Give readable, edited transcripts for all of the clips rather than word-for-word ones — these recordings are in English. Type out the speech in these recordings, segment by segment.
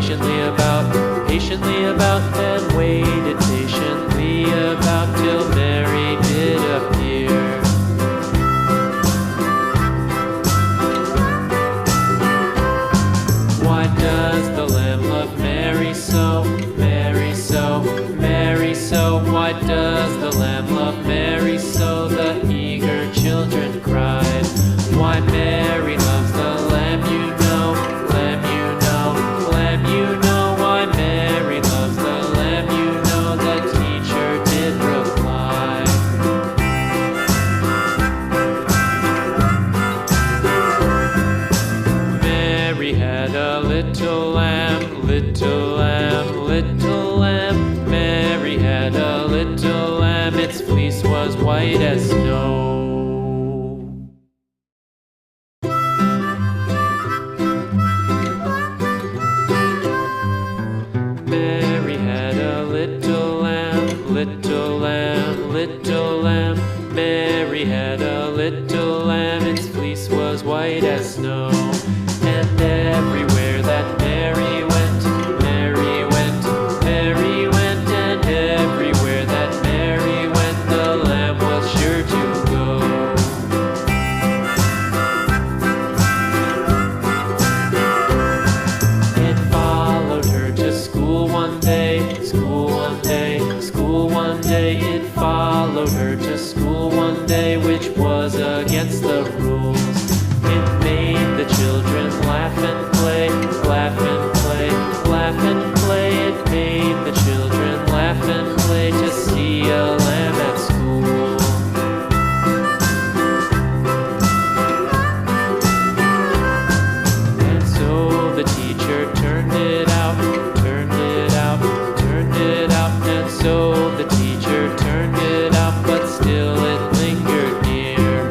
patiently about, and waited patiently about till Mary did appear. Why does the Lamb love Mary so, Mary so, Mary so? Why does the Lamb love Mary so? The eager children cried. Why Mary loves the Lamb, you know, Lamb, you know, Lamb, you know. Why Mary loves the Lamb, you know, the teacher did reply. Mary had a little lamb, little lamb, little lamb. Mary had a little lamb, its fleece was white as snow. Mary had a little lamb, little lamb, little lamb. Mary had a little lamb, its fleece was white as snow. And everywhere that Mary went, Mary went, Mary went, and everywhere that Mary went, the lamb was sure to go. It followed her to school one day, school one day, school one day. It followed her to school one day, which was against the rules. It made the children laugh and play, laugh and play, laugh and play. It made the children laugh and play to see a lamb at school. And so the teacher turned it out, turned it out, turned it out. And so the teacher turned it out, but still it lingered near,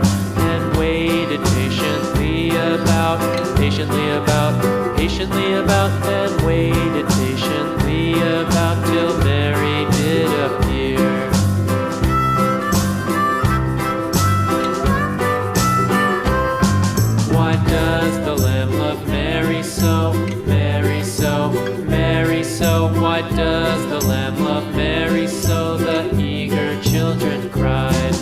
and waited patiently about, patiently about, patiently about, and waited patiently about till Mary did appear. Why does the Lamb love Mary so, Mary so, Mary so? Why does the Lamb love Mary so? The eager children cried.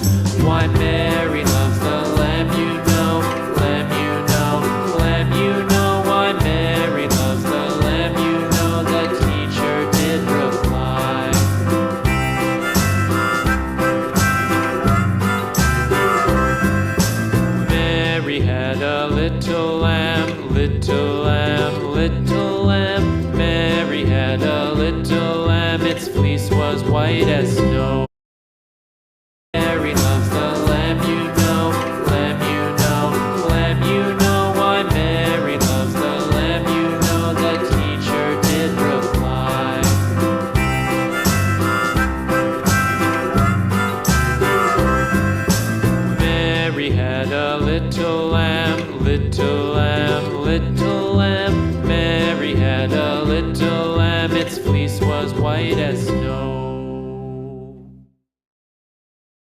Why Mary loves the Lamb, you know, Lamb, you know, Lamb, you know. Why Mary loves the Lamb, you know, the teacher did reply. Mary had a little lamb, little lamb, little lamb. Mary had a little lamb, its fleece was white as snow. Mary loves the Lamb, you know, Lamb, you know, Lamb, you know. Why Mary loves the Lamb, you know, the teacher did reply. Mary had a little lamb, little lamb.